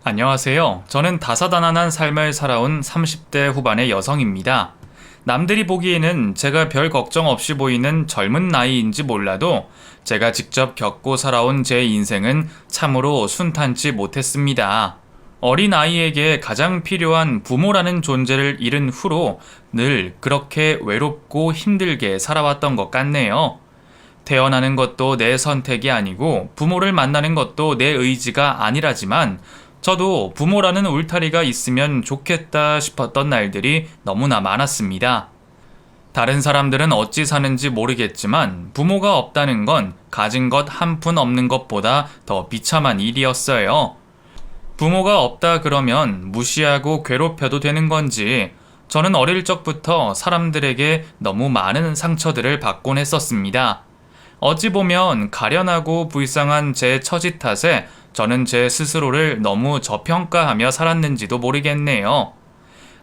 안녕하세요. 저는 다사다난한 삶을 살아온 30대 후반의 여성입니다. 남들이 보기에는 제가 별 걱정 없이 보이는 젊은 나이인지 몰라도 제가 직접 겪고 살아온 제 인생은 참으로 순탄치 못했습니다. 어린 아이에게 가장 필요한 부모라는 존재를 잃은 후로 늘 그렇게 외롭고 힘들게 살아왔던 것 같네요. 태어나는 것도 내 선택이 아니고 부모를 만나는 것도 내 의지가 아니라지만 저도 부모라는 울타리가 있으면 좋겠다 싶었던 날들이 너무나 많았습니다. 다른 사람들은 어찌 사는지 모르겠지만 부모가 없다는 건 가진 것 한 푼 없는 것보다 더 비참한 일이었어요. 부모가 없다 그러면 무시하고 괴롭혀도 되는 건지 저는 어릴 적부터 사람들에게 너무 많은 상처들을 받곤 했었습니다. 어찌 보면 가련하고 불쌍한 제 처지 탓에 저는 제 스스로를 너무 저평가하며 살았는지도 모르겠네요.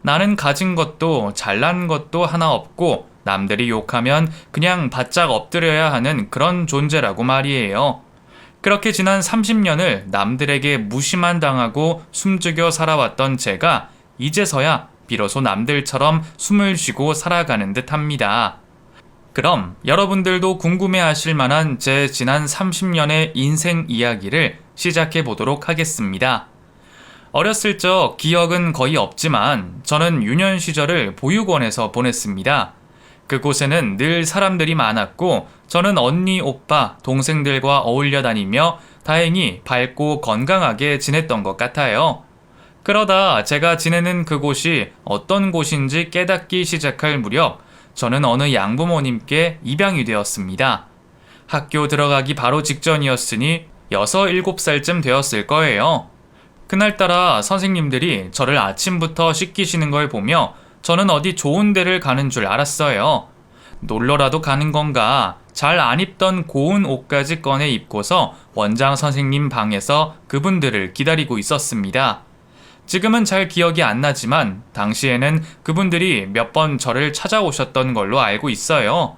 나는 가진 것도 잘난 것도 하나 없고 남들이 욕하면 그냥 바짝 엎드려야 하는 그런 존재라고 말이에요. 그렇게 지난 30년을 남들에게 무시만 당하고 숨죽여 살아왔던 제가 이제서야 비로소 남들처럼 숨을 쉬고 살아가는 듯 합니다. 그럼 여러분들도 궁금해하실 만한 제 지난 30년의 인생 이야기를 시작해 보도록 하겠습니다. 어렸을 적 기억은 거의 없지만 저는 유년 시절을 보육원에서 보냈습니다. 그곳에는 늘 사람들이 많았고 저는 언니, 오빠, 동생들과 어울려 다니며 다행히 밝고 건강하게 지냈던 것 같아요. 그러다 제가 지내는 그곳이 어떤 곳인지 깨닫기 시작할 무렵 저는 어느 양부모님께 입양이 되었습니다. 학교 들어가기 바로 직전이었으니 6, 7살쯤 되었을 거예요. 그날따라 선생님들이 저를 아침부터 씻기시는 걸 보며 저는 어디 좋은 데를 가는 줄 알았어요. 놀러라도 가는 건가 잘 안 입던 고운 옷까지 꺼내 입고서 원장 선생님 방에서 그분들을 기다리고 있었습니다. 지금은 잘 기억이 안 나지만 당시에는 그분들이 몇 번 저를 찾아오셨던 걸로 알고 있어요.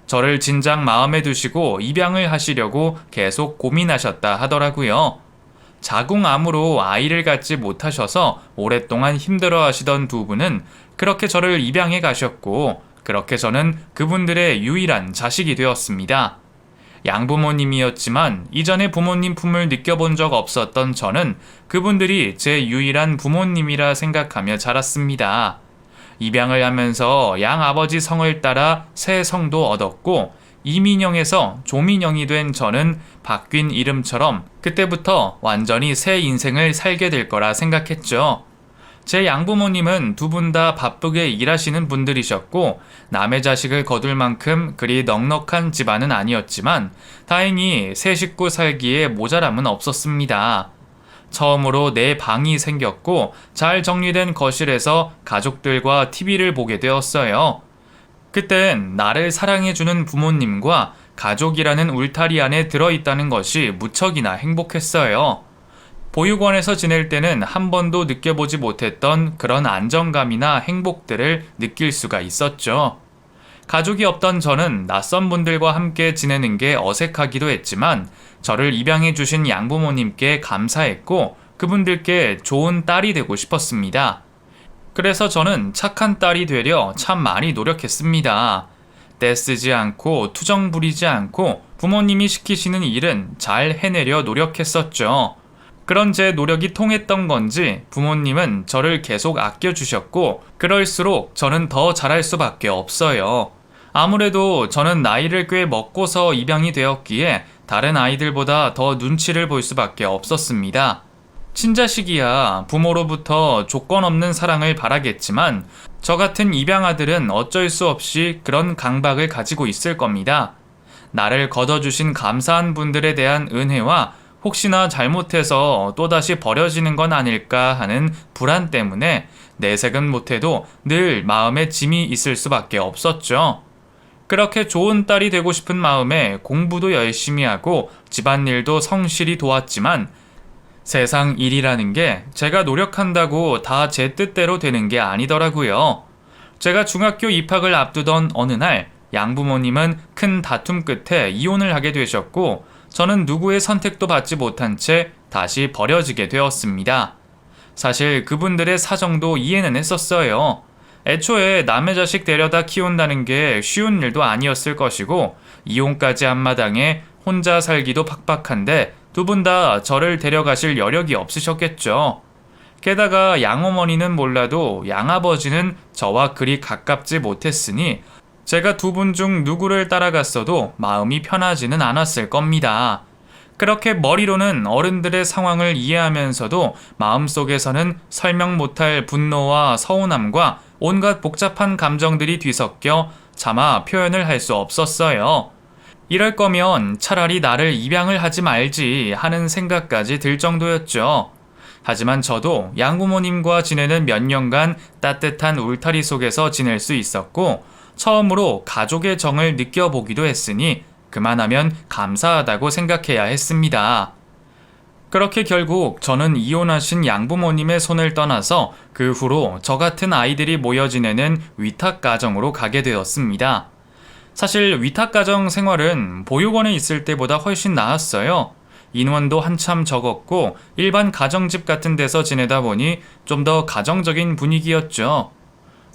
저를 진작 마음에 두시고 입양을 하시려고 계속 고민하셨다 하더라고요. 자궁암으로 아이를 갖지 못하셔서 오랫동안 힘들어 하시던 두 분은 그렇게 저를 입양해 가셨고 그렇게 저는 그분들의 유일한 자식이 되었습니다. 양부모님이었지만 이전에 부모님 품을 느껴본 적 없었던 저는 그분들이 제 유일한 부모님이라 생각하며 자랐습니다. 입양을 하면서 양아버지 성을 따라 새 성도 얻었고 이민영에서 조민영이 된 저는 바뀐 이름처럼 그때부터 완전히 새 인생을 살게 될 거라 생각했죠. 제 양부모님은 두 분 다 바쁘게 일하시는 분들이셨고 남의 자식을 거둘 만큼 그리 넉넉한 집안은 아니었지만 다행히 세 식구 살기에 모자람은 없었습니다. 처음으로 내 방이 생겼고 잘 정리된 거실에서 가족들과 TV를 보게 되었어요. 그땐 나를 사랑해주는 부모님과 가족이라는 울타리 안에 들어있다는 것이 무척이나 행복했어요. 보육원에서 지낼 때는 한 번도 느껴보지 못했던 그런 안정감이나 행복들을 느낄 수가 있었죠. 가족이 없던 저는 낯선 분들과 함께 지내는 게 어색하기도 했지만 저를 입양해 주신 양부모님께 감사했고 그분들께 좋은 딸이 되고 싶었습니다. 그래서 저는 착한 딸이 되려 참 많이 노력했습니다. 떼쓰지 않고 투정 부리지 않고 부모님이 시키시는 일은 잘 해내려 노력했었죠. 그런 제 노력이 통했던 건지 부모님은 저를 계속 아껴주셨고 그럴수록 저는 더 잘할 수밖에 없어요. 아무래도 저는 나이를 꽤 먹고서 입양이 되었기에 다른 아이들보다 더 눈치를 볼 수밖에 없었습니다. 친자식이야 부모로부터 조건 없는 사랑을 바라겠지만 저 같은 입양아들은 어쩔 수 없이 그런 강박을 가지고 있을 겁니다. 나를 걷어주신 감사한 분들에 대한 은혜와 혹시나 잘못해서 또다시 버려지는 건 아닐까 하는 불안 때문에 내색은 못해도 늘 마음에 짐이 있을 수밖에 없었죠. 그렇게 좋은 딸이 되고 싶은 마음에 공부도 열심히 하고 집안일도 성실히 도왔지만 세상 일이라는 게 제가 노력한다고 다 제 뜻대로 되는 게 아니더라고요. 제가 중학교 입학을 앞두던 어느 날 양부모님은 큰 다툼 끝에 이혼을 하게 되셨고 저는 누구의 선택도 받지 못한 채 다시 버려지게 되었습니다. 사실 그분들의 사정도 이해는 했었어요. 애초에 남의 자식 데려다 키운다는 게 쉬운 일도 아니었을 것이고 이혼까지 한 마당에 혼자 살기도 팍팍한데 두 분 다 저를 데려가실 여력이 없으셨겠죠. 게다가 양어머니는 몰라도 양아버지는 저와 그리 가깝지 못했으니 제가 두 분 중 누구를 따라갔어도 마음이 편하지는 않았을 겁니다. 그렇게 머리로는 어른들의 상황을 이해하면서도 마음속에서는 설명 못할 분노와 서운함과 온갖 복잡한 감정들이 뒤섞여 차마 표현을 할 수 없었어요. 이럴 거면 차라리 나를 입양을 하지 말지 하는 생각까지 들 정도였죠. 하지만 저도 양부모님과 지내는 몇 년간 따뜻한 울타리 속에서 지낼 수 있었고 처음으로 가족의 정을 느껴보기도 했으니 그만하면 감사하다고 생각해야 했습니다. 그렇게 결국 저는 이혼하신 양부모님의 손을 떠나서 그 후로 저 같은 아이들이 모여 지내는 위탁가정으로 가게 되었습니다. 사실 위탁가정 생활은 보육원에 있을 때보다 훨씬 나았어요. 인원도 한참 적었고 일반 가정집 같은 데서 지내다 보니 좀 더 가정적인 분위기였죠.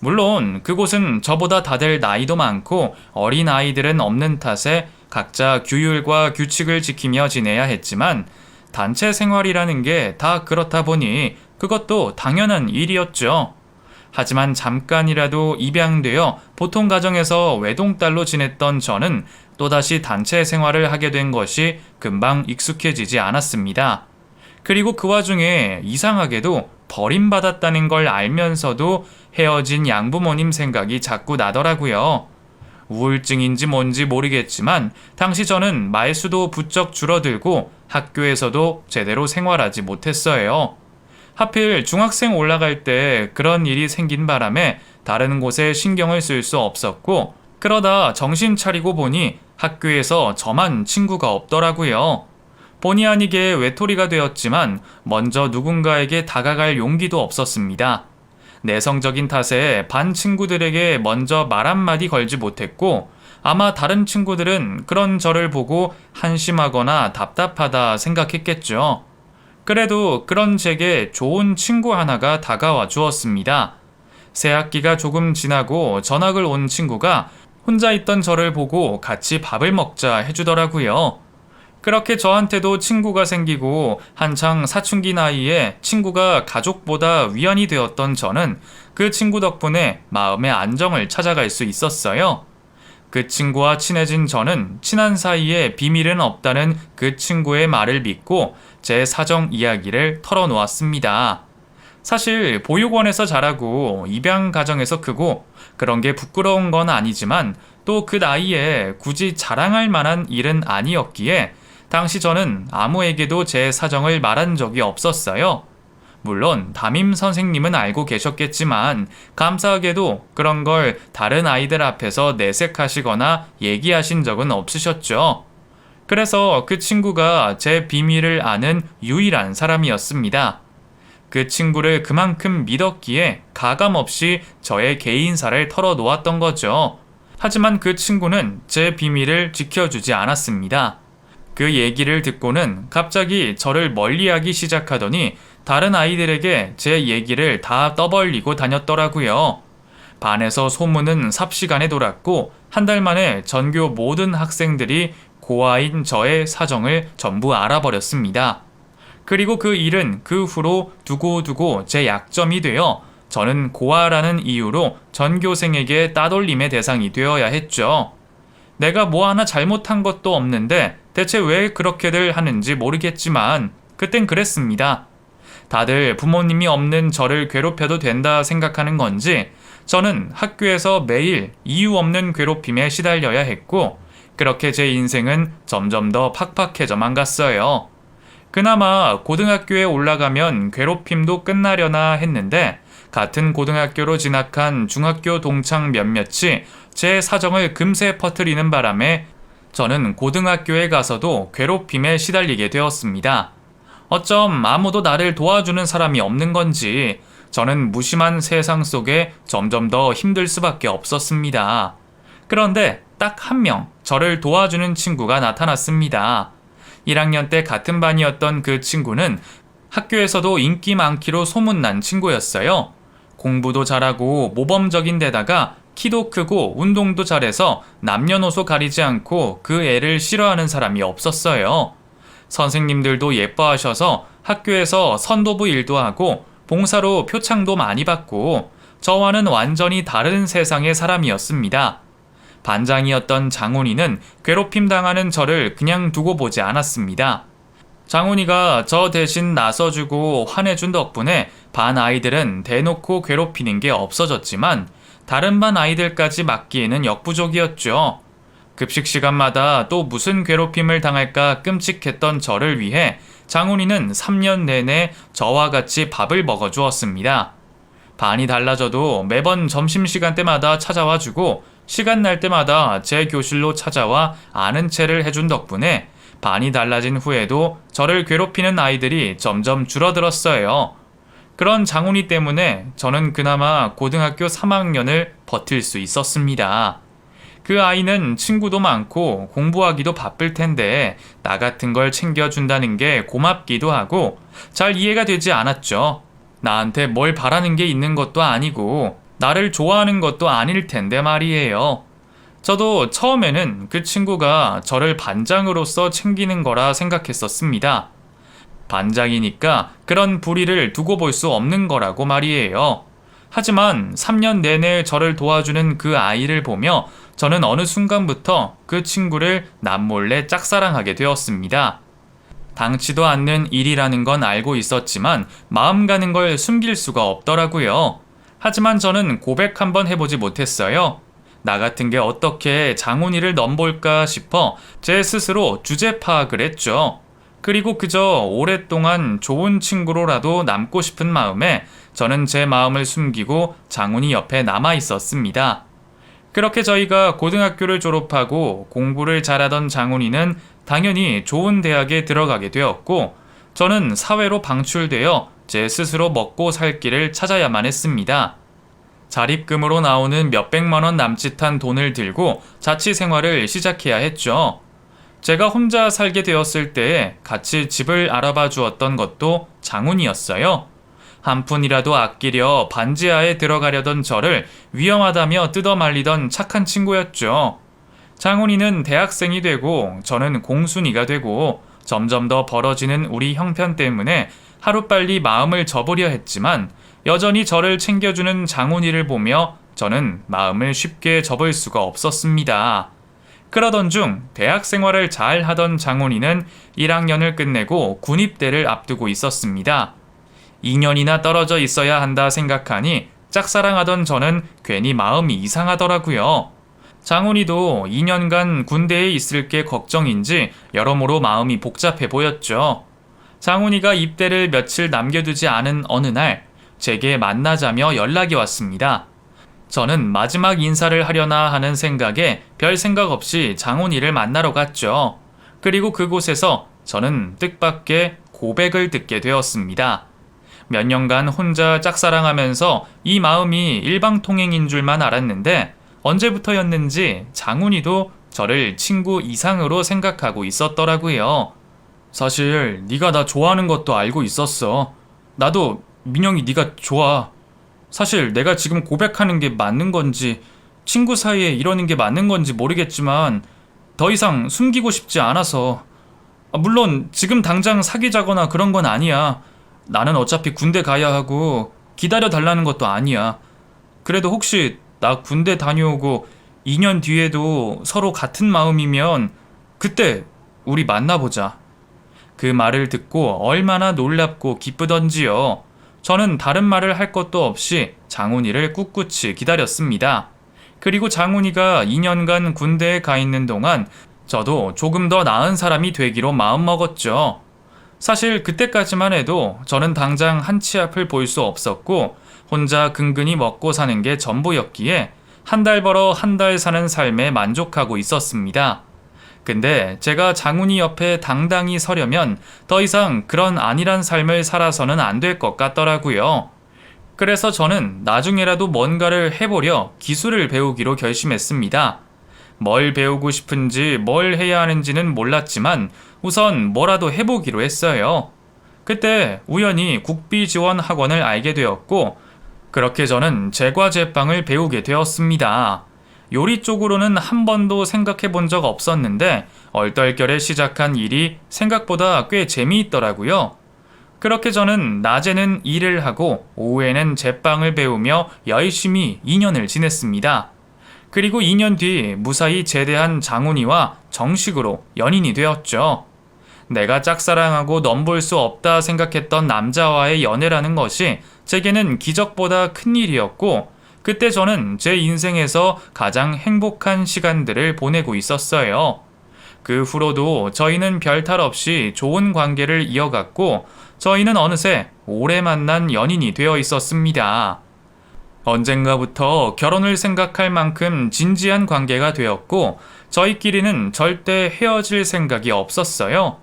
물론 그곳은 저보다 다들 나이도 많고 어린 아이들은 없는 탓에 각자 규율과 규칙을 지키며 지내야 했지만 단체 생활이라는 게 다 그렇다 보니 그것도 당연한 일이었죠. 하지만 잠깐이라도 입양되어 보통 가정에서 외동딸로 지냈던 저는 또다시 단체 생활을 하게 된 것이 금방 익숙해지지 않았습니다. 그리고 그 와중에 이상하게도 버림받았다는 걸 알면서도 헤어진 양부모님 생각이 자꾸 나더라고요. 우울증인지 뭔지 모르겠지만 당시 저는 말수도 부쩍 줄어들고 학교에서도 제대로 생활하지 못했어요. 하필 중학생 올라갈 때 그런 일이 생긴 바람에 다른 곳에 신경을 쓸 수 없었고 그러다 정신 차리고 보니 학교에서 저만 친구가 없더라고요. 본의 아니게 외톨이가 되었지만 먼저 누군가에게 다가갈 용기도 없었습니다. 내성적인 탓에 반 친구들에게 먼저 말 한마디 걸지 못했고 아마 다른 친구들은 그런 저를 보고 한심하거나 답답하다 생각했겠죠. 그래도 그런 제게 좋은 친구 하나가 다가와 주었습니다. 새 학기가 조금 지나고 전학을 온 친구가 혼자 있던 저를 보고 같이 밥을 먹자 해주더라고요. 그렇게 저한테도 친구가 생기고 한창 사춘기 나이에 친구가 가족보다 위안이 되었던 저는 그 친구 덕분에 마음의 안정을 찾아갈 수 있었어요. 그 친구와 친해진 저는 친한 사이에 비밀은 없다는 그 친구의 말을 믿고 제 사정 이야기를 털어놓았습니다. 사실 보육원에서 자라고 입양 가정에서 크고 그런 게 부끄러운 건 아니지만 또 그 나이에 굳이 자랑할 만한 일은 아니었기에 당시 저는 아무에게도 제 사정을 말한 적이 없었어요. 물론 담임 선생님은 알고 계셨겠지만 감사하게도 그런 걸 다른 아이들 앞에서 내색하시거나 얘기하신 적은 없으셨죠. 그래서 그 친구가 제 비밀을 아는 유일한 사람이었습니다. 그 친구를 그만큼 믿었기에 가감없이 저의 개인사를 털어놓았던 거죠. 하지만 그 친구는 제 비밀을 지켜주지 않았습니다. 그 얘기를 듣고는 갑자기 저를 멀리하기 시작하더니 다른 아이들에게 제 얘기를 다 떠벌리고 다녔더라고요. 반에서 소문은 삽시간에 돌았고 한 달 만에 전교 모든 학생들이 고아인 저의 사정을 전부 알아버렸습니다. 그리고 그 일은 그 후로 두고두고 제 약점이 되어 저는 고아라는 이유로 전교생에게 따돌림의 대상이 되어야 했죠. 내가 뭐 하나 잘못한 것도 없는데 대체 왜 그렇게들 하는지 모르겠지만 그땐 그랬습니다. 다들 부모님이 없는 저를 괴롭혀도 된다 생각하는 건지 저는 학교에서 매일 이유 없는 괴롭힘에 시달려야 했고 그렇게 제 인생은 점점 더 팍팍해져만 갔어요. 그나마 고등학교에 올라가면 괴롭힘도 끝나려나 했는데 같은 고등학교로 진학한 중학교 동창 몇몇이 제 사정을 금세 퍼뜨리는 바람에 저는 고등학교에 가서도 괴롭힘에 시달리게 되었습니다. 어쩜 아무도 나를 도와주는 사람이 없는 건지 저는 무심한 세상 속에 점점 더 힘들 수밖에 없었습니다. 그런데 딱 한 명 저를 도와주는 친구가 나타났습니다. 1학년 때 같은 반이었던 그 친구는 학교에서도 인기 많기로 소문난 친구였어요. 공부도 잘하고 모범적인 데다가 키도 크고 운동도 잘해서 남녀노소 가리지 않고 그 애를 싫어하는 사람이 없었어요. 선생님들도 예뻐하셔서 학교에서 선도부 일도 하고 봉사로 표창도 많이 받고 저와는 완전히 다른 세상의 사람이었습니다. 반장이었던 장훈이는 괴롭힘 당하는 저를 그냥 두고 보지 않았습니다. 장훈이가 저 대신 나서주고 화내준 덕분에 반 아이들은 대놓고 괴롭히는 게 없어졌지만 다른 반 아이들까지 막기에는 역부족이었죠. 급식 시간마다 또 무슨 괴롭힘을 당할까 끔찍했던 저를 위해 장훈이는 3년 내내 저와 같이 밥을 먹어주었습니다. 반이 달라져도 매번 점심시간 때마다 찾아와 주고 시간 날 때마다 제 교실로 찾아와 아는 체를 해준 덕분에 반이 달라진 후에도 저를 괴롭히는 아이들이 점점 줄어들었어요. 그런 장훈이 때문에 저는 그나마 고등학교 3학년을 버틸 수 있었습니다. 그 아이는 친구도 많고 공부하기도 바쁠 텐데 나 같은 걸 챙겨준다는 게 고맙기도 하고 잘 이해가 되지 않았죠. 나한테 뭘 바라는 게 있는 것도 아니고 나를 좋아하는 것도 아닐 텐데 말이에요. 저도 처음에는 그 친구가 저를 반장으로서 챙기는 거라 생각했었습니다. 반장이니까 그런 불의를 두고 볼 수 없는 거라고 말이에요. 하지만 3년 내내 저를 도와주는 그 아이를 보며 저는 어느 순간부터 그 친구를 남몰래 짝사랑하게 되었습니다. 당치도 않는 일이라는 건 알고 있었지만 마음 가는 걸 숨길 수가 없더라고요. 하지만 저는 고백 한번 해보지 못했어요. 나 같은 게 어떻게 장훈이를 넘볼까 싶어 제 스스로 주제 파악을 했죠. 그리고 그저 오랫동안 좋은 친구로라도 남고 싶은 마음에 저는 제 마음을 숨기고 장훈이 옆에 남아 있었습니다. 그렇게 저희가 고등학교를 졸업하고 공부를 잘하던 장훈이는 당연히 좋은 대학에 들어가게 되었고 저는 사회로 방출되어 제 스스로 먹고 살 길을 찾아야만 했습니다. 자립금으로 나오는 몇백만 원 남짓한 돈을 들고 자취 생활을 시작해야 했죠. 제가 혼자 살게 되었을 때 같이 집을 알아봐 주었던 것도 장훈이었어요. 한 푼이라도 아끼려 반지하에 들어가려던 저를 위험하다며 뜯어말리던 착한 친구였죠. 장훈이는 대학생이 되고 저는 공순이가 되고 점점 더 벌어지는 우리 형편 때문에 하루빨리 마음을 접으려 했지만 여전히 저를 챙겨주는 장훈이를 보며 저는 마음을 쉽게 접을 수가 없었습니다. 그러던 중 대학 생활을 잘 하던 장훈이는 1학년을 끝내고 군입대를 앞두고 있었습니다. 2년이나 떨어져 있어야 한다 생각하니 짝사랑하던 저는 괜히 마음이 이상하더라고요. 장훈이도 2년간 군대에 있을 게 걱정인지 여러모로 마음이 복잡해 보였죠. 장훈이가 입대를 며칠 남겨두지 않은 어느 날 제게 만나자며 연락이 왔습니다. 저는 마지막 인사를 하려나 하는 생각에 별 생각 없이 장훈이를 만나러 갔죠. 그리고 그곳에서 저는 뜻밖의 고백을 듣게 되었습니다. 몇 년간 혼자 짝사랑하면서 이 마음이 일방통행인 줄만 알았는데 언제부터였는지 장훈이도 저를 친구 이상으로 생각하고 있었더라고요. 사실 네가 나 좋아하는 것도 알고 있었어. 나도 민영이 네가 좋아. 사실 내가 지금 고백하는 게 맞는 건지 친구 사이에 이러는 게 맞는 건지 모르겠지만 더 이상 숨기고 싶지 않아서. 물론 지금 당장 사귀자거나 그런 건 아니야. 나는 어차피 군대 가야 하고 기다려 달라는 것도 아니야. 그래도 혹시 나 군대 다녀오고 2년 뒤에도 서로 같은 마음이면 그때 우리 만나보자. 그 말을 듣고 얼마나 놀랍고 기쁘던지요. 저는 다른 말을 할 것도 없이 장훈이를 꿋꿋이 기다렸습니다. 그리고 장훈이가 2년간 군대에 가 있는 동안 저도 조금 더 나은 사람이 되기로 마음먹었죠. 사실 그때까지만 해도 저는 당장 한 치 앞을 볼 수 없었고 혼자 근근히 먹고 사는 게 전부였기에 한 달 벌어 한 달 사는 삶에 만족하고 있었습니다. 근데 제가 장훈이 옆에 당당히 서려면 더 이상 그런 안일한 삶을 살아서는 안 될 것 같더라고요. 그래서 저는 나중에라도 뭔가를 해보려 기술을 배우기로 결심했습니다. 뭘 배우고 싶은지 뭘 해야 하는지는 몰랐지만 우선 뭐라도 해보기로 했어요. 그때 우연히 국비 지원 학원을 알게 되었고, 그렇게 저는 제과 제빵을 배우게 되었습니다. 요리 쪽으로는 한 번도 생각해 본 적 없었는데 얼떨결에 시작한 일이 생각보다 꽤 재미있더라고요. 그렇게 저는 낮에는 일을 하고 오후에는 제빵을 배우며 열심히 2년을 지냈습니다. 그리고 2년 뒤 무사히 제대한 장훈이와 정식으로 연인이 되었죠. 내가 짝사랑하고 넘볼 수 없다 생각했던 남자와의 연애라는 것이 제게는 기적보다 큰 일이었고, 그때 저는 제 인생에서 가장 행복한 시간들을 보내고 있었어요. 그 후로도 저희는 별탈 없이 좋은 관계를 이어갔고, 저희는 어느새 오래 만난 연인이 되어 있었습니다. 언젠가부터 결혼을 생각할 만큼 진지한 관계가 되었고, 저희끼리는 절대 헤어질 생각이 없었어요.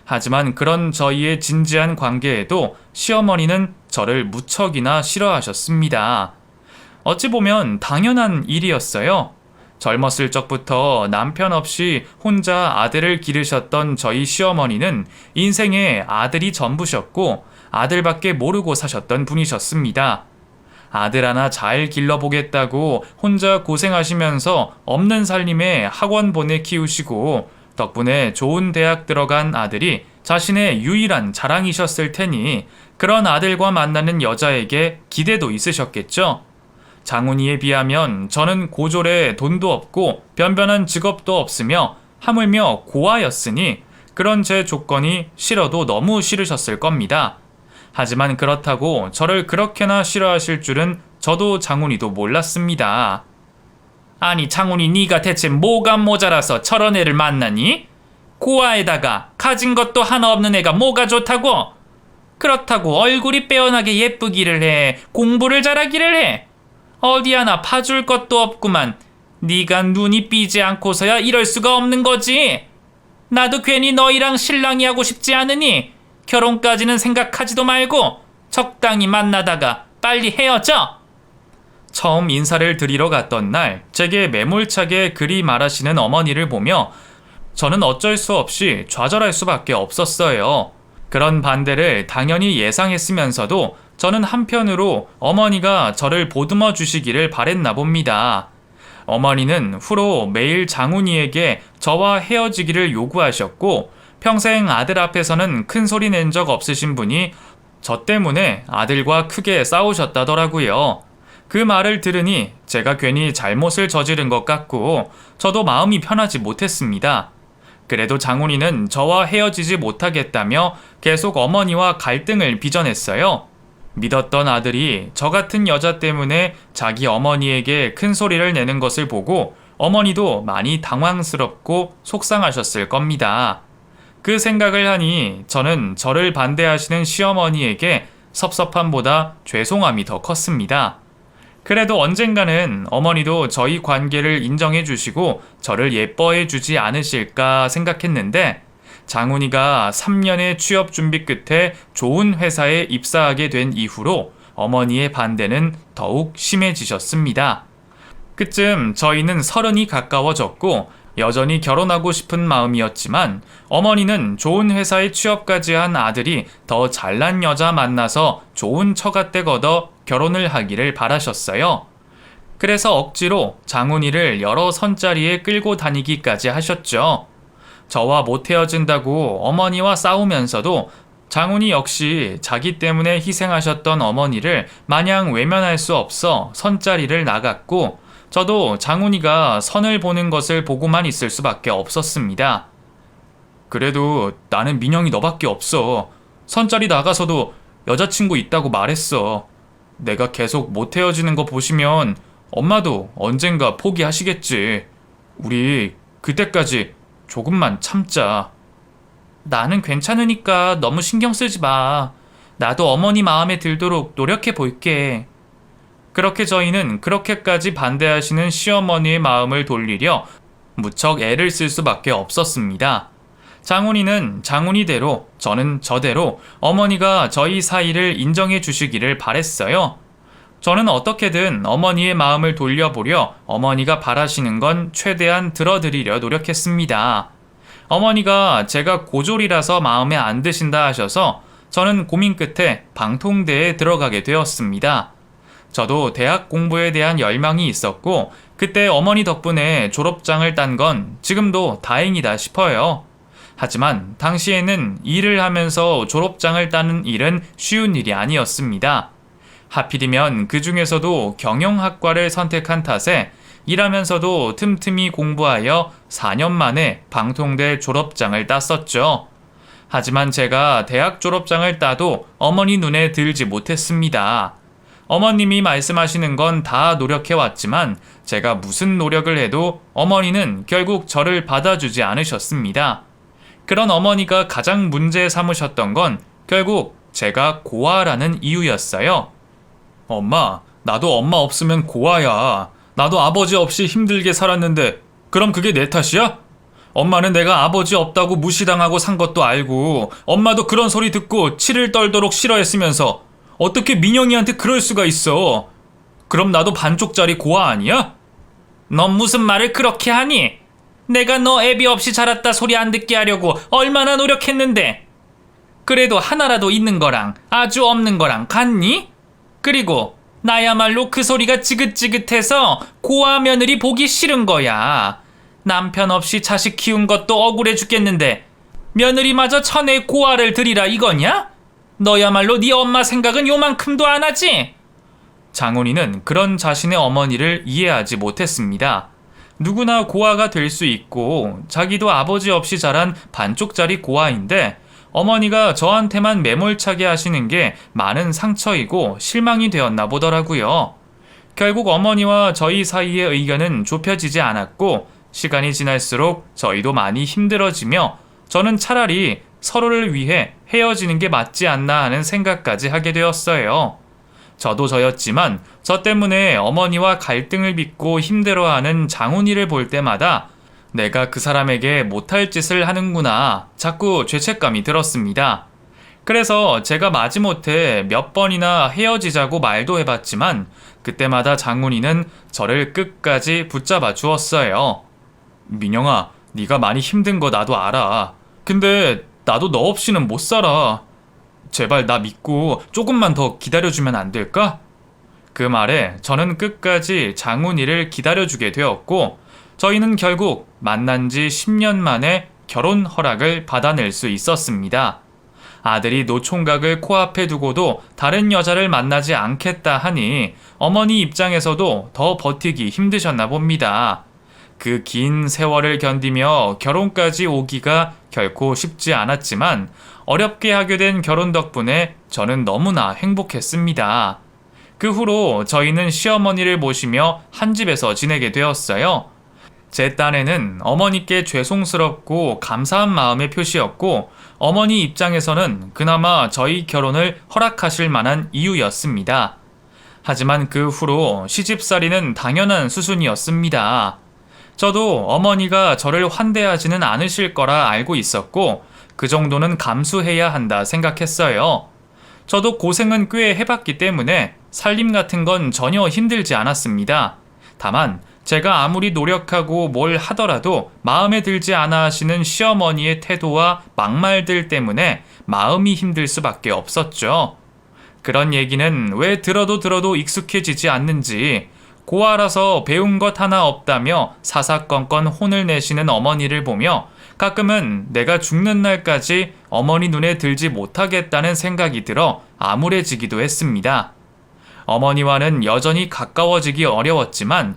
하지만 그런 저희의 진지한 관계에도 시어머니는 저를 무척이나 싫어하셨습니다. 어찌 보면 당연한 일이었어요. 젊었을 적부터 남편 없이 혼자 아들을 기르셨던 저희 시어머니는 인생에 아들이 전부셨고 아들밖에 모르고 사셨던 분이셨습니다. 아들 하나 잘 길러보겠다고 혼자 고생하시면서 없는 살림에 학원 보내 키우시고 덕분에 좋은 대학 들어간 아들이 자신의 유일한 자랑이셨을 테니 그런 아들과 만나는 여자에게 기대도 있으셨겠죠. 장훈이에 비하면 저는 고졸에 돈도 없고 변변한 직업도 없으며 하물며 고아였으니 그런 제 조건이 싫어도 너무 싫으셨을 겁니다. 하지만 그렇다고 저를 그렇게나 싫어하실 줄은 저도 장훈이도 몰랐습니다. 아니 장훈이 네가 대체 뭐가 모자라서 저런 애를 만나니? 고아에다가 가진 것도 하나 없는 애가 뭐가 좋다고? 그렇다고 얼굴이 빼어나게 예쁘기를 해, 공부를 잘하기를 해. 어디 하나 봐줄 것도 없구만. 네가 눈이 삐지 않고서야 이럴 수가 없는 거지. 나도 괜히 너희랑 실랑이 하고 싶지 않으니 결혼까지는 생각하지도 말고 적당히 만나다가 빨리 헤어져. 처음 인사를 드리러 갔던 날 제게 매몰차게 그리 말하시는 어머니를 보며 저는 어쩔 수 없이 좌절할 수밖에 없었어요. 그런 반대를 당연히 예상했으면서도 저는 한편으로 어머니가 저를 보듬어 주시기를 바랬나 봅니다. 어머니는 후로 매일 장훈이에게 저와 헤어지기를 요구하셨고 평생 아들 앞에서는 큰 소리 낸 적 없으신 분이 저 때문에 아들과 크게 싸우셨다더라고요. 그 말을 들으니 제가 괜히 잘못을 저지른 것 같고 저도 마음이 편하지 못했습니다. 그래도 장훈이는 저와 헤어지지 못하겠다며 계속 어머니와 갈등을 빚어냈어요. 믿었던 아들이 저 같은 여자 때문에 자기 어머니에게 큰 소리를 내는 것을 보고 어머니도 많이 당황스럽고 속상하셨을 겁니다. 그 생각을 하니 저는 저를 반대하시는 시어머니에게 섭섭함보다 죄송함이 더 컸습니다. 그래도 언젠가는 어머니도 저희 관계를 인정해 주시고 저를 예뻐해 주지 않으실까 생각했는데 장훈이가 3년의 취업 준비 끝에 좋은 회사에 입사하게 된 이후로 어머니의 반대는 더욱 심해지셨습니다. 그쯤 저희는 30이 가까워졌고 여전히 결혼하고 싶은 마음이었지만 어머니는 좋은 회사에 취업까지 한 아들이 더 잘난 여자 만나서 좋은 처가댁 얻어 결혼을 하기를 바라셨어요. 그래서 억지로 장훈이를 여러 선자리에 끌고 다니기까지 하셨죠. 저와 못 헤어진다고 어머니와 싸우면서도 장훈이 역시 자기 때문에 희생하셨던 어머니를 마냥 외면할 수 없어 선자리를 나갔고 저도 장훈이가 선을 보는 것을 보고만 있을 수밖에 없었습니다. 그래도 나는 민영이 너밖에 없어. 선자리 나가서도 여자친구 있다고 말했어. 내가 계속 못 헤어지는 거 보시면 엄마도 언젠가 포기하시겠지. 우리 그때까지 조금만 참자. 나는 괜찮으니까 너무 신경 쓰지 마. 나도 어머니 마음에 들도록 노력해 볼게. 그렇게 저희는 그렇게까지 반대하시는 시어머니의 마음을 돌리려 무척 애를 쓸 수밖에 없었습니다. 장훈이는 장훈이대로 저는 저대로 어머니가 저희 사이를 인정해 주시기를 바랬어요. 저는 어떻게든 어머니의 마음을 돌려보려 어머니가 바라시는 건 최대한 들어드리려 노력했습니다. 어머니가 제가 고졸이라서 마음에 안 드신다 하셔서 저는 고민 끝에 방통대에 들어가게 되었습니다. 저도 대학 공부에 대한 열망이 있었고 그때 어머니 덕분에 졸업장을 딴 건 지금도 다행이다 싶어요. 하지만 당시에는 일을 하면서 졸업장을 따는 일은 쉬운 일이 아니었습니다. 하필이면 그 중에서도 경영학과를 선택한 탓에 일하면서도 틈틈이 공부하여 4년 만에 방통대 졸업장을 땄었죠. 하지만 제가 대학 졸업장을 따도 어머니 눈에 들지 못했습니다. 어머님이 말씀하시는 건 다 노력해왔지만 제가 무슨 노력을 해도 어머니는 결국 저를 받아주지 않으셨습니다. 그런 어머니가 가장 문제 삼으셨던 건 결국 제가 고아라는 이유였어요. 엄마, 나도 엄마 없으면 고아야. 나도 아버지 없이 힘들게 살았는데 그럼 그게 내 탓이야? 엄마는 내가 아버지 없다고 무시당하고 산 것도 알고 엄마도 그런 소리 듣고 치를 떨도록 싫어했으면서 어떻게 민영이한테 그럴 수가 있어? 그럼 나도 반쪽짜리 고아 아니야? 넌 무슨 말을 그렇게 하니? 내가 너 애비 없이 자랐다 소리 안 듣게 하려고 얼마나 노력했는데. 그래도 하나라도 있는 거랑 아주 없는 거랑 같니? 그리고 나야말로 그 소리가 지긋지긋해서 고아 며느리 보기 싫은 거야. 남편 없이 자식 키운 것도 억울해 죽겠는데 며느리마저 천에 고아를 들이라 이거냐? 너야말로 네 엄마 생각은 요만큼도 안 하지? 장훈이는 그런 자신의 어머니를 이해하지 못했습니다. 누구나 고아가 될 수 있고 자기도 아버지 없이 자란 반쪽짜리 고아인데 어머니가 저한테만 매몰차게 하시는 게 많은 상처이고 실망이 되었나 보더라고요. 결국 어머니와 저희 사이의 의견은 좁혀지지 않았고 시간이 지날수록 저희도 많이 힘들어지며 저는 차라리 서로를 위해 헤어지는 게 맞지 않나 하는 생각까지 하게 되었어요. 저도 저였지만 저 때문에 어머니와 갈등을 빚고 힘들어하는 장훈이를 볼 때마다 내가 그 사람에게 못할 짓을 하는구나 자꾸 죄책감이 들었습니다. 그래서 제가 마지못해 몇 번이나 헤어지자고 말도 해봤지만 그때마다 장훈이는 저를 끝까지 붙잡아 주었어요. 민영아, 네가 많이 힘든 거 나도 알아. 근데 나도 너 없이는 못 살아. 제발 나 믿고 조금만 더 기다려주면 안 될까? 그 말에 저는 끝까지 장훈이를 기다려주게 되었고 저희는 결국 만난 지 10년 만에 결혼 허락을 받아낼 수 있었습니다. 아들이 노총각을 코앞에 두고도 다른 여자를 만나지 않겠다 하니 어머니 입장에서도 더 버티기 힘드셨나 봅니다. 그 긴 세월을 견디며 결혼까지 오기가 결코 쉽지 않았지만 어렵게 하게 된 결혼 덕분에 저는 너무나 행복했습니다. 그 후로 저희는 시어머니를 모시며 한 집에서 지내게 되었어요. 제 딴에는 어머니께 죄송스럽고 감사한 마음의 표시였고 어머니 입장에서는 그나마 저희 결혼을 허락하실 만한 이유였습니다. 하지만 그 후로 시집살이는 당연한 수순이었습니다. 저도 어머니가 저를 환대하지는 않으실 거라 알고 있었고 그 정도는 감수해야 한다 생각했어요. 저도 고생은 꽤 해봤기 때문에 살림 같은 건 전혀 힘들지 않았습니다. 다만 제가 아무리 노력하고 뭘 하더라도 마음에 들지 않아 하시는 시어머니의 태도와 막말들 때문에 마음이 힘들 수밖에 없었죠. 그런 얘기는 왜 들어도 익숙해지지 않는지 고아라서 배운 것 하나 없다며 사사건건 혼을 내시는 어머니를 보며 가끔은 내가 죽는 날까지 어머니 눈에 들지 못하겠다는 생각이 들어 암울해지기도 했습니다. 어머니와는 여전히 가까워지기 어려웠지만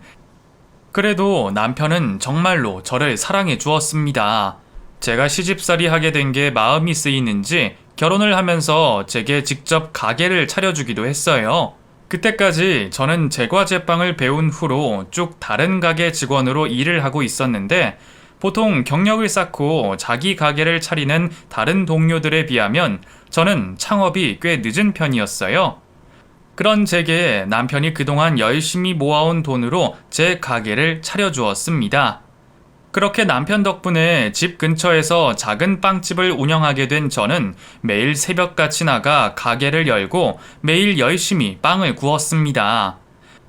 그래도 남편은 정말로 저를 사랑해 주었습니다. 제가 시집살이 하게 된 게 마음이 쓰이는지 결혼을 하면서 제게 직접 가게를 차려주기도 했어요. 그때까지 저는 제과제빵을 배운 후로 쭉 다른 가게 직원으로 일을 하고 있었는데 보통 경력을 쌓고 자기 가게를 차리는 다른 동료들에 비하면 저는 창업이 꽤 늦은 편이었어요. 그런 제게 남편이 그동안 열심히 모아온 돈으로 제 가게를 차려주었습니다. 그렇게 남편 덕분에 집 근처에서 작은 빵집을 운영하게 된 저는 매일 새벽같이 나가 가게를 열고 매일 열심히 빵을 구웠습니다.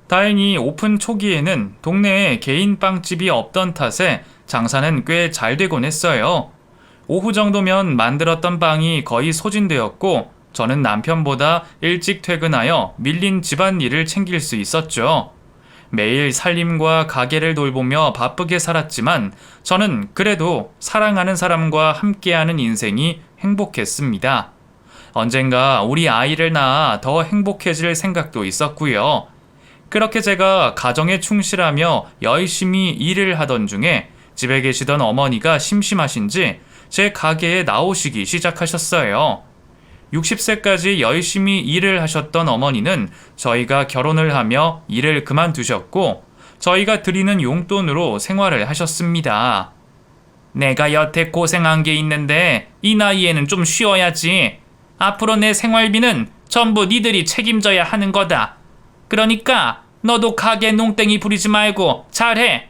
다행히 오픈 초기에는 동네에 개인 빵집이 없던 탓에 장사는 꽤 잘 되곤 했어요. 오후 정도면 만들었던 빵이 거의 소진되었고 저는 남편보다 일찍 퇴근하여 밀린 집안일을 챙길 수 있었죠. 매일 살림과 가게를 돌보며 바쁘게 살았지만 저는 그래도 사랑하는 사람과 함께하는 인생이 행복했습니다. 언젠가 우리 아이를 낳아 더 행복해질 생각도 있었고요. 그렇게 제가 가정에 충실하며 열심히 일을 하던 중에 집에 계시던 어머니가 심심하신지 제 가게에 나오시기 시작하셨어요. 60세까지 열심히 일을 하셨던 어머니는 저희가 결혼을 하며 일을 그만두셨고 저희가 드리는 용돈으로 생활을 하셨습니다. 내가 여태 고생한 게 있는데 이 나이에는 좀 쉬어야지. 앞으로 내 생활비는 전부 니들이 책임져야 하는 거다. 그러니까 너도 가게 농땡이 부리지 말고 잘해.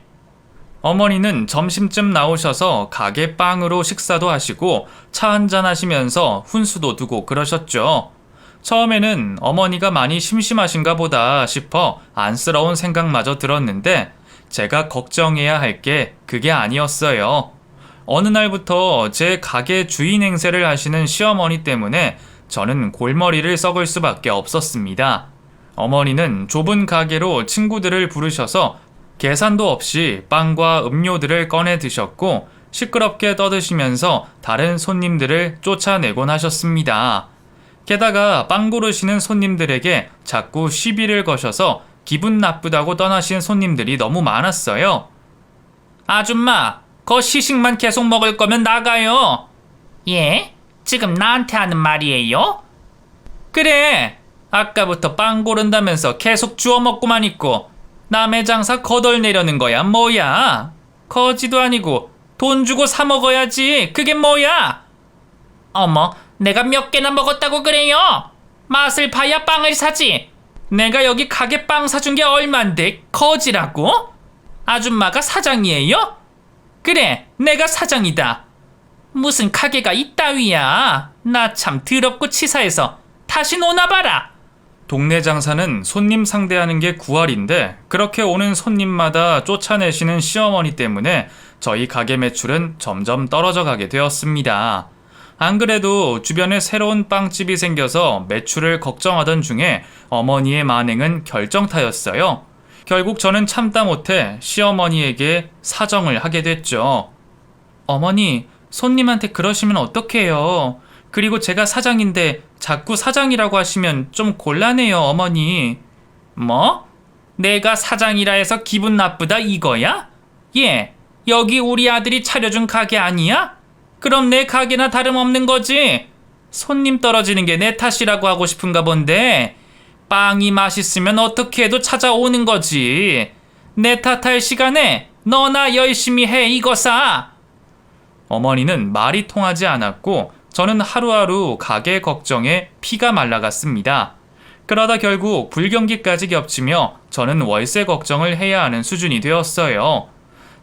어머니는 점심쯤 나오셔서 가게 빵으로 식사도 하시고 차 한잔 하시면서 훈수도 두고 그러셨죠. 처음에는 어머니가 많이 심심하신가 보다 싶어 안쓰러운 생각마저 들었는데 제가 걱정해야 할 게 그게 아니었어요. 어느 날부터 제 가게 주인 행세를 하시는 시어머니 때문에 저는 골머리를 썩을 수밖에 없었습니다. 어머니는 좁은 가게로 친구들을 부르셔서 계산도 없이 빵과 음료들을 꺼내 드셨고 시끄럽게 떠드시면서 다른 손님들을 쫓아내곤 하셨습니다. 게다가 빵 고르시는 손님들에게 자꾸 시비를 거셔서 기분 나쁘다고 떠나신 손님들이 너무 많았어요. 아줌마, 거 시식만 계속 먹을 거면 나가요. 예? 지금 나한테 하는 말이에요? 그래, 아까부터 빵 고른다면서 계속 주워 먹고만 있고 남의 장사 거덜내려는 거야 뭐야? 거지도 아니고 돈 주고 사 먹어야지. 그게 뭐야? 어머, 내가 몇 개나 먹었다고 그래요? 맛을 봐야 빵을 사지. 내가 여기 가게 빵 사준 게 얼만데 거지라고? 아줌마가 사장이에요? 그래, 내가 사장이다. 무슨 가게가 이따위야. 나 참 더럽고 치사해서 다시 노나봐라. 동네 장사는 손님 상대하는 게 구할인데 그렇게 오는 손님마다 쫓아내시는 시어머니 때문에 저희 가게 매출은 점점 떨어져 가게 되었습니다. 안 그래도 주변에 새로운 빵집이 생겨서 매출을 걱정하던 중에 어머니의 만행은 결정타였어요. 결국 저는 참다 못해 시어머니에게 사정을 하게 됐죠. 어머니, 손님한테 그러시면 어떡해요. 그리고 제가 사장인데 자꾸 사장이라고 하시면 좀 곤란해요, 어머니. 뭐? 내가 사장이라 해서 기분 나쁘다 이거야? 예, 여기 우리 아들이 차려준 가게 아니야? 그럼 내 가게나 다름없는 거지. 손님 떨어지는 게 내 탓이라고 하고 싶은가 본데 빵이 맛있으면 어떻게 해도 찾아오는 거지. 내 탓할 시간에 너나 열심히 해 이거사. 어머니는 말이 통하지 않았고 저는 하루하루 가게 걱정에 피가 말라갔습니다. 그러다 결국 불경기까지 겹치며 저는 월세 걱정을 해야 하는 수준이 되었어요.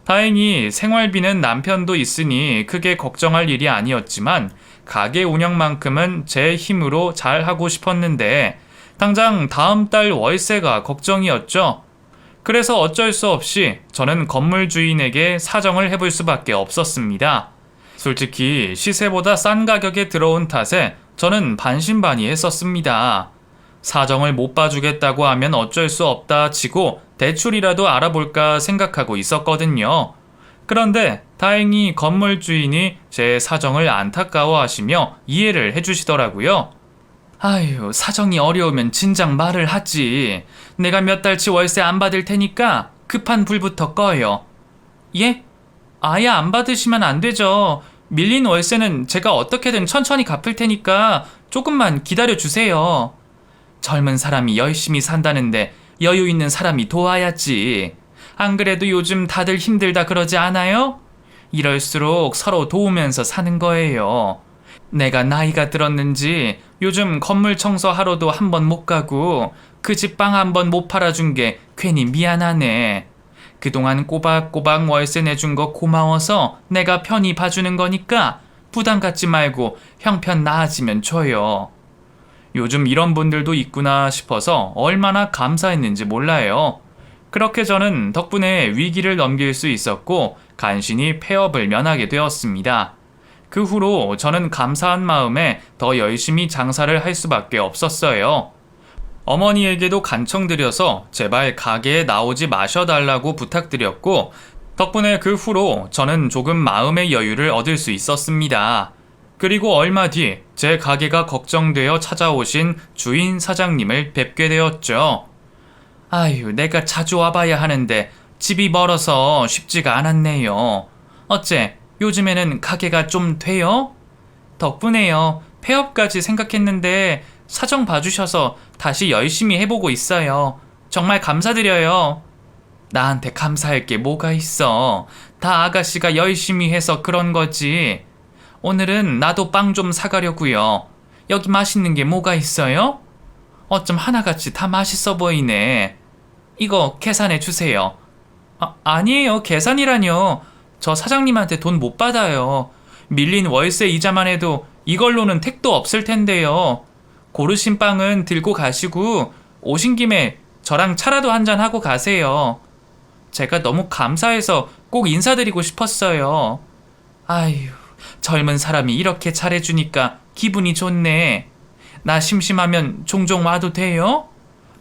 다행히 생활비는 남편도 있으니 크게 걱정할 일이 아니었지만 가게 운영만큼은 제 힘으로 잘 하고 싶었는데 당장 다음 달 월세가 걱정이었죠. 그래서 어쩔 수 없이 저는 건물 주인에게 사정을 해볼 수밖에 없었습니다. 솔직히 시세보다 싼 가격에 들어온 탓에 저는 반신반의했었습니다. 사정을 못 봐주겠다고 하면 어쩔 수 없다 치고 대출이라도 알아볼까 생각하고 있었거든요. 그런데 다행히 건물 주인이 제 사정을 안타까워하시며 이해를 해주시더라고요. 아유, 사정이 어려우면 진작 말을 하지. 내가 몇 달치 월세 안 받을 테니까 급한 불부터 꺼요. 예? 아예 안 받으시면 안 되죠. 밀린 월세는 제가 어떻게든 천천히 갚을 테니까 조금만 기다려주세요. 젊은 사람이 열심히 산다는데 여유 있는 사람이 도와야지. 안 그래도 요즘 다들 힘들다 그러지 않아요? 이럴수록 서로 도우면서 사는 거예요. 내가 나이가 들었는지 요즘 건물 청소하러도 한 번 못 가고 그 집 빵 한 번 못 팔아준 게 괜히 미안하네. 그동안 꼬박꼬박 월세 내준 거 고마워서 내가 편히 봐주는 거니까 부담 갖지 말고 형편 나아지면 줘요. 요즘 이런 분들도 있구나 싶어서 얼마나 감사했는지 몰라요. 그렇게 저는 덕분에 위기를 넘길 수 있었고 간신히 폐업을 면하게 되었습니다. 그 후로 저는 감사한 마음에 더 열심히 장사를 할 수밖에 없었어요. 어머니에게도 간청드려서 제발 가게에 나오지 마셔달라고 부탁드렸고, 덕분에 그 후로 저는 조금 마음의 여유를 얻을 수 있었습니다. 그리고 얼마 뒤 제 가게가 걱정되어 찾아오신 주인 사장님을 뵙게 되었죠. 아유, 내가 자주 와봐야 하는데 집이 멀어서 쉽지가 않았네요. 어째 요즘에는 가게가 좀 돼요? 덕분에요. 폐업까지 생각했는데 사정 봐주셔서 다시 열심히 해보고 있어요. 정말 감사드려요. 나한테 감사할 게 뭐가 있어. 다 아가씨가 열심히 해서 그런 거지. 오늘은 나도 빵 좀 사가려고요. 여기 맛있는 게 뭐가 있어요? 어쩜 하나같이 다 맛있어 보이네. 이거 계산해 주세요. 아니에요. 계산이라뇨. 저 사장님한테 돈 못 받아요. 밀린 월세 이자만 해도 이걸로는 택도 없을 텐데요. 고르신 빵은 들고 가시고 오신 김에 저랑 차라도 한잔 하고 가세요. 제가 너무 감사해서 꼭 인사드리고 싶었어요. 아휴, 젊은 사람이 이렇게 잘해주니까 기분이 좋네. 나 심심하면 종종 와도 돼요?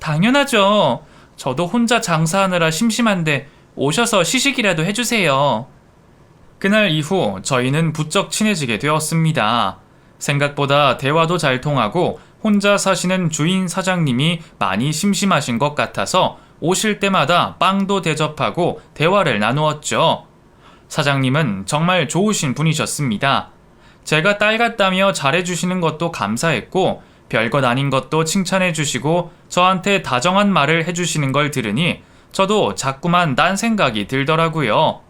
당연하죠. 저도 혼자 장사하느라 심심한데 오셔서 시식이라도 해주세요. 그날 이후 저희는 부쩍 친해지게 되었습니다. 생각보다 대화도 잘 통하고 혼자 사시는 주인 사장님이 많이 심심하신 것 같아서 오실 때마다 빵도 대접하고 대화를 나누었죠. 사장님은 정말 좋으신 분이셨습니다. 제가 딸 같다며 잘해주시는 것도 감사했고 별것 아닌 것도 칭찬해주시고 저한테 다정한 말을 해주시는 걸 들으니 저도 자꾸만 딴 생각이 들더라고요.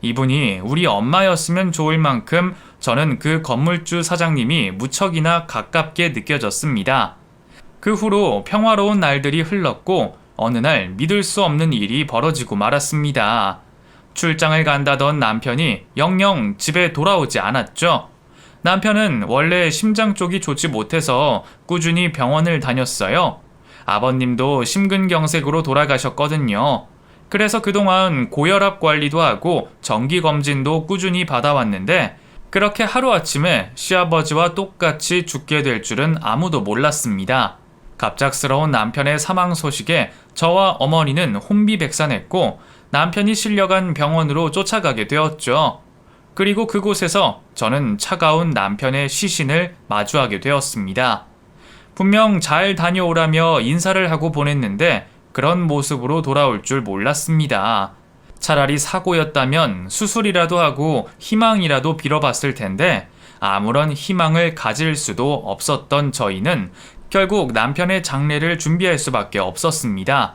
이분이 우리 엄마였으면 좋을 만큼 저는 그 건물주 사장님이 무척이나 가깝게 느껴졌습니다. 그 후로 평화로운 날들이 흘렀고 어느 날 믿을 수 없는 일이 벌어지고 말았습니다. 출장을 간다던 남편이 영영 집에 돌아오지 않았죠. 남편은 원래 심장 쪽이 좋지 못해서 꾸준히 병원을 다녔어요. 아버님도 심근경색으로 돌아가셨거든요. 그래서 그동안 고혈압 관리도 하고 정기검진도 꾸준히 받아왔는데 그렇게 하루아침에 시아버지와 똑같이 죽게 될 줄은 아무도 몰랐습니다. 갑작스러운 남편의 사망 소식에 저와 어머니는 혼비백산했고 남편이 실려간 병원으로 쫓아가게 되었죠. 그리고 그곳에서 저는 차가운 남편의 시신을 마주하게 되었습니다. 분명 잘 다녀오라며 인사를 하고 보냈는데 그런 모습으로 돌아올 줄 몰랐습니다. 차라리 사고였다면 수술이라도 하고 희망이라도 빌어봤을 텐데 아무런 희망을 가질 수도 없었던 저희는 결국 남편의 장례를 준비할 수밖에 없었습니다.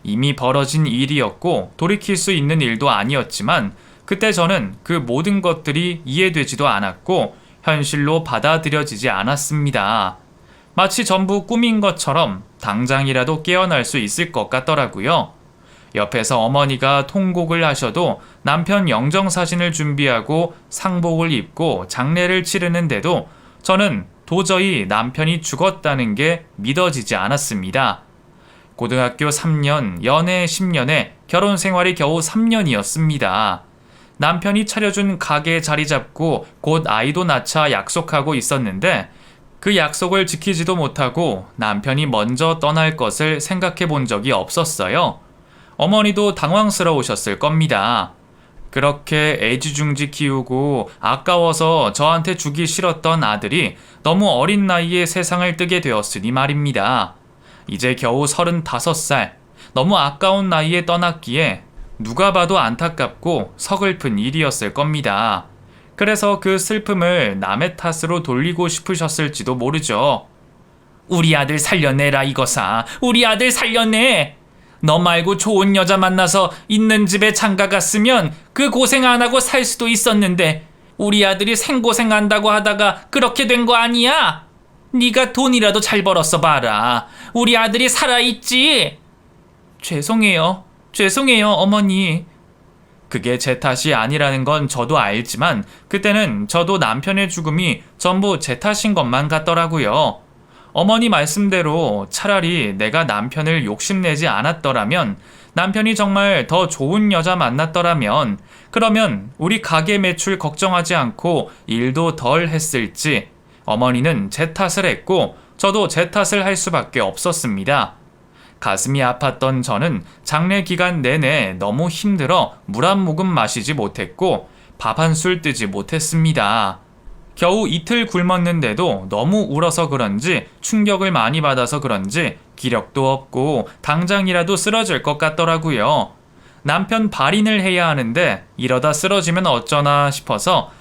이미 벌어진 일이었고 돌이킬 수 있는 일도 아니었지만 그때 저는 그 모든 것들이 이해되지도 않았고 현실로 받아들여지지 않았습니다. 마치 전부 꿈인 것처럼 당장이라도 깨어날 수 있을 것 같더라고요. 옆에서 어머니가 통곡을 하셔도 남편 영정사진을 준비하고 상복을 입고 장례를 치르는데도 저는 도저히 남편이 죽었다는 게 믿어지지 않았습니다. 고등학교 3년, 연애 10년에 결혼 생활이 겨우 3년이었습니다. 남편이 차려준 가게에 자리 잡고 곧 아이도 낳자 약속하고 있었는데 그 약속을 지키지도 못하고 남편이 먼저 떠날 것을 생각해 본 적이 없었어요. 어머니도 당황스러우셨을 겁니다. 그렇게 애지중지 키우고 아까워서 저한테 주기 싫었던 아들이 너무 어린 나이에 세상을 뜨게 되었으니 말입니다. 이제 겨우 35살, 너무 아까운 나이에 떠났기에 누가 봐도 안타깝고 서글픈 일이었을 겁니다. 그래서 그 슬픔을 남의 탓으로 돌리고 싶으셨을지도 모르죠. 우리 아들 살려내라 이거사. 우리 아들 살려내. 너 말고 좋은 여자 만나서 있는 집에 장가 갔으면 그 고생 안 하고 살 수도 있었는데 우리 아들이 생고생한다고 하다가 그렇게 된 거 아니야? 네가 돈이라도 잘 벌었어 봐라. 우리 아들이 살아있지. 죄송해요. 죄송해요 어머니. 그게 제 탓이 아니라는 건 저도 알지만 그때는 저도 남편의 죽음이 전부 제 탓인 것만 같더라고요. 어머니 말씀대로 차라리 내가 남편을 욕심내지 않았더라면, 남편이 정말 더 좋은 여자 만났더라면, 그러면 우리 가게 매출 걱정하지 않고 일도 덜 했을지, 어머니는 제 탓을 했고 저도 제 탓을 할 수밖에 없었습니다. 가슴이 아팠던 저는 장례 기간 내내 너무 힘들어 물 한 모금 마시지 못했고 밥 한 술 뜨지 못했습니다. 겨우 이틀 굶었는데도 너무 울어서 그런지, 충격을 많이 받아서 그런지 기력도 없고 당장이라도 쓰러질 것 같더라고요. 남편 발인을 해야 하는데 이러다 쓰러지면 어쩌나 싶어서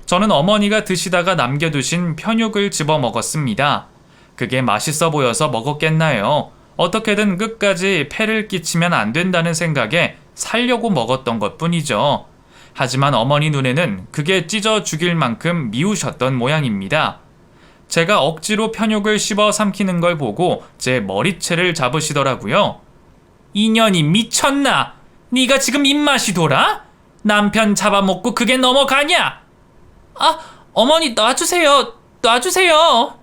저는 어머니가 드시다가 남겨두신 편육을 집어 먹었습니다. 그게 맛있어 보여서 먹었겠나요? 어떻게든 끝까지 폐를 끼치면 안 된다는 생각에 살려고 먹었던 것 뿐이죠. 하지만 어머니 눈에는 그게 찢어 죽일 만큼 미우셨던 모양입니다. 제가 억지로 편육을 씹어 삼키는 걸 보고 제 머리채를 잡으시더라고요. 이년이 미쳤나? 네가 지금 입맛이 돌아? 남편 잡아먹고 그게 넘어가냐? 아, 어머니 놔주세요. 놔주세요.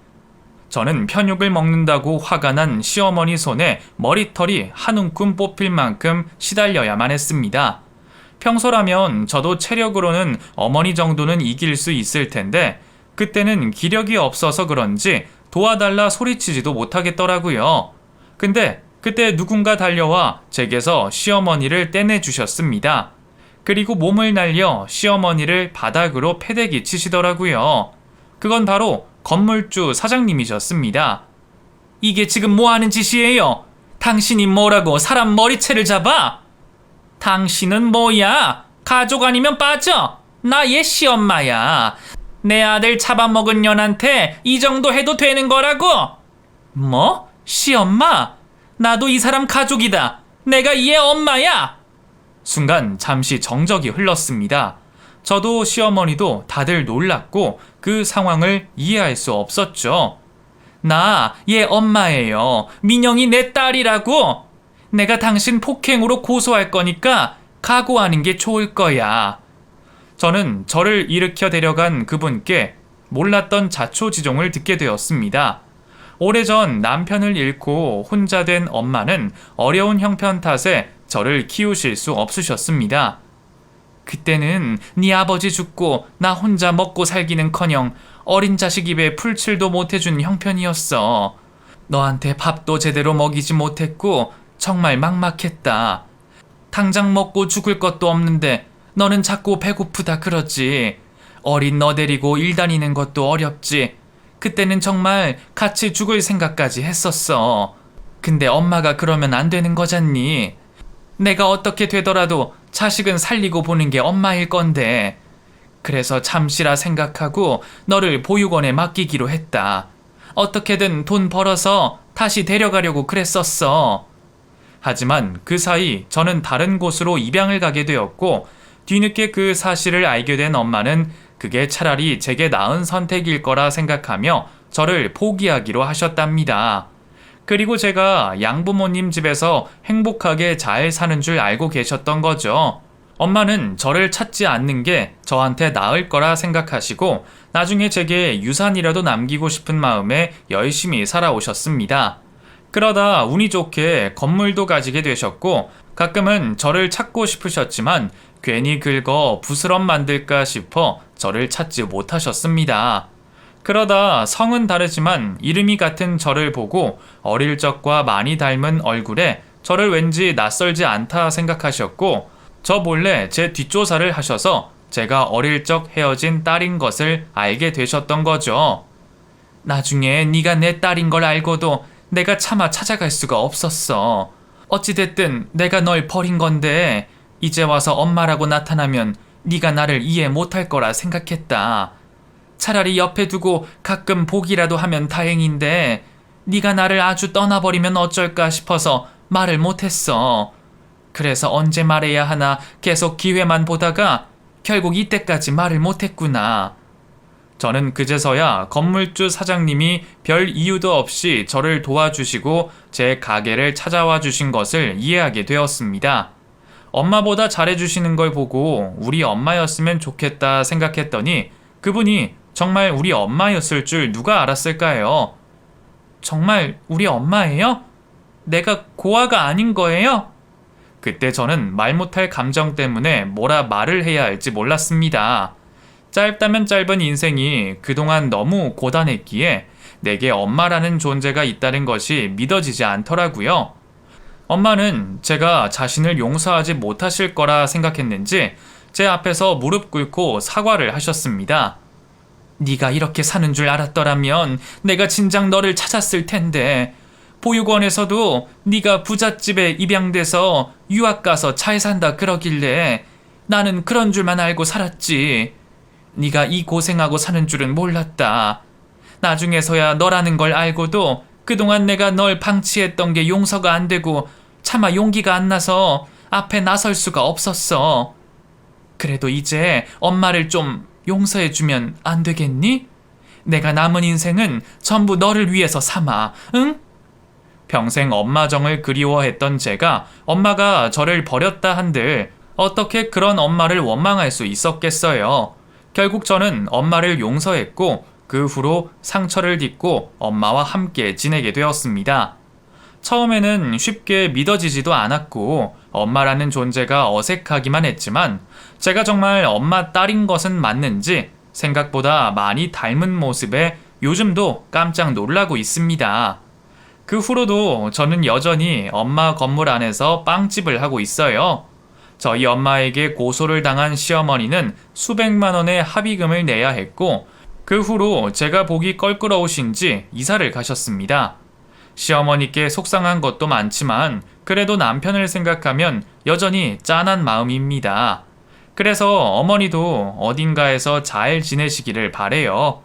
저는 편육을 먹는다고 화가 난 시어머니 손에 머리털이 한 움큼 뽑힐 만큼 시달려야만 했습니다. 평소라면 저도 체력으로는 어머니 정도는 이길 수 있을 텐데 그때는 기력이 없어서 그런지 도와달라 소리치지도 못하겠더라고요. 근데 그때 누군가 달려와 제게서 시어머니를 떼내주셨습니다. 그리고 몸을 날려 시어머니를 바닥으로 패대기 치시더라고요. 그건 바로 건물주 사장님이셨습니다. 이게 지금 뭐 하는 짓이에요? 당신이 뭐라고 사람 머리채를 잡아? 당신은 뭐야? 가족 아니면 빠져. 나 얘 시엄마야. 내 아들 잡아먹은 년한테 이 정도 해도 되는 거라고? 뭐? 시엄마? 나도 이 사람 가족이다. 내가 얘 엄마야. 순간 잠시 정적이 흘렀습니다. 저도 시어머니도 다들 놀랐고 그 상황을 이해할 수 없었죠. 나 얘 엄마예요. 민영이 내 딸이라고. 내가 당신 폭행으로 고소할 거니까 각오하는 게 좋을 거야. 저는 저를 일으켜 데려간 그분께 몰랐던 자초지종을 듣게 되었습니다. 오래전 남편을 잃고 혼자 된 엄마는 어려운 형편 탓에 저를 키우실 수 없으셨습니다. 그때는 네 아버지 죽고 나 혼자 먹고 살기는커녕 어린 자식 입에 풀칠도 못해준 형편이었어. 너한테 밥도 제대로 먹이지 못했고 정말 막막했다. 당장 먹고 죽을 것도 없는데 너는 자꾸 배고프다 그러지. 어린 너 데리고 일 다니는 것도 어렵지. 그때는 정말 같이 죽을 생각까지 했었어. 근데 엄마가 그러면 안 되는 거잖니. 내가 어떻게 되더라도 자식은 살리고 보는 게 엄마일 건데. 그래서 잠시라 생각하고 너를 보육원에 맡기기로 했다. 어떻게든 돈 벌어서 다시 데려가려고 그랬었어. 하지만 그 사이 저는 다른 곳으로 입양을 가게 되었고 뒤늦게 그 사실을 알게 된 엄마는 그게 차라리 제게 나은 선택일 거라 생각하며 저를 포기하기로 하셨답니다. 그리고 제가 양부모님 집에서 행복하게 잘 사는 줄 알고 계셨던 거죠. 엄마는 저를 찾지 않는 게 저한테 나을 거라 생각하시고 나중에 제게 유산이라도 남기고 싶은 마음에 열심히 살아오셨습니다. 그러다 운이 좋게 건물도 가지게 되셨고 가끔은 저를 찾고 싶으셨지만 괜히 긁어 부스럼 만들까 싶어 저를 찾지 못하셨습니다. 그러다 성은 다르지만 이름이 같은 저를 보고 어릴 적과 많이 닮은 얼굴에 저를 왠지 낯설지 않다 생각하셨고 저 몰래 제 뒷조사를 하셔서 제가 어릴 적 헤어진 딸인 것을 알게 되셨던 거죠. 나중에 네가 내 딸인 걸 알고도 내가 차마 찾아갈 수가 없었어. 어찌됐든 내가 널 버린 건데 이제 와서 엄마라고 나타나면 네가 나를 이해 못할 거라 생각했다. 차라리 옆에 두고 가끔 보기라도 하면 다행인데 네가 나를 아주 떠나버리면 어쩔까 싶어서 말을 못했어. 그래서 언제 말해야 하나 계속 기회만 보다가 결국 이때까지 말을 못했구나. 저는 그제서야 건물주 사장님이 별 이유도 없이 저를 도와주시고 제 가게를 찾아와 주신 것을 이해하게 되었습니다. 엄마보다 잘해주시는 걸 보고 우리 엄마였으면 좋겠다 생각했더니 그분이 정말 우리 엄마였을 줄 누가 알았을까요? 정말 우리 엄마예요? 내가 고아가 아닌 거예요? 그때 저는 말 못할 감정 때문에 뭐라 말을 해야 할지 몰랐습니다. 짧다면 짧은 인생이 그동안 너무 고단했기에 내게 엄마라는 존재가 있다는 것이 믿어지지 않더라고요. 엄마는 제가 자신을 용서하지 못하실 거라 생각했는지 제 앞에서 무릎 꿇고 사과를 하셨습니다. 네가 이렇게 사는 줄 알았더라면 내가 진작 너를 찾았을 텐데 보육원에서도 네가 부잣집에 입양돼서 유학 가서 잘 산다 그러길래 나는 그런 줄만 알고 살았지. 네가 이 고생하고 사는 줄은 몰랐다. 나중에서야 너라는 걸 알고도 그동안 내가 널 방치했던 게 용서가 안 되고 차마 용기가 안 나서 앞에 나설 수가 없었어. 그래도 이제 엄마를 좀 용서해주면 안 되겠니? 내가 남은 인생은 전부 너를 위해서 삼아, 응? 평생 엄마 정을 그리워했던 제가 엄마가 저를 버렸다 한들 어떻게 그런 엄마를 원망할 수 있었겠어요. 결국 저는 엄마를 용서했고 그 후로 상처를 딛고 엄마와 함께 지내게 되었습니다. 처음에는 쉽게 믿어지지도 않았고 엄마라는 존재가 어색하기만 했지만 제가 정말 엄마 딸인 것은 맞는지 생각보다 많이 닮은 모습에 요즘도 깜짝 놀라고 있습니다. 그 후로도 저는 여전히 엄마 건물 안에서 빵집을 하고 있어요. 저희 엄마에게 고소를 당한 시어머니는 수백만 원의 합의금을 내야 했고 그 후로 제가 보기 껄끄러우신지 이사를 가셨습니다. 시어머니께 속상한 것도 많지만 그래도 남편을 생각하면 여전히 짠한 마음입니다. 그래서 어머니도 어딘가에서 잘 지내시기를 바래요.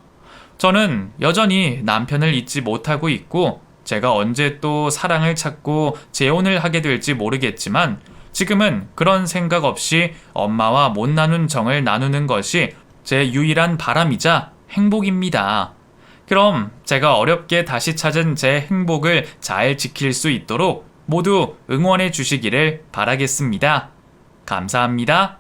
저는 여전히 남편을 잊지 못하고 있고 제가 언제 또 사랑을 찾고 재혼을 하게 될지 모르겠지만 지금은 그런 생각 없이 엄마와 못 나눈 정을 나누는 것이 제 유일한 바람이자 행복입니다. 그럼 제가 어렵게 다시 찾은 제 행복을 잘 지킬 수 있도록 모두 응원해 주시기를 바라겠습니다. 감사합니다.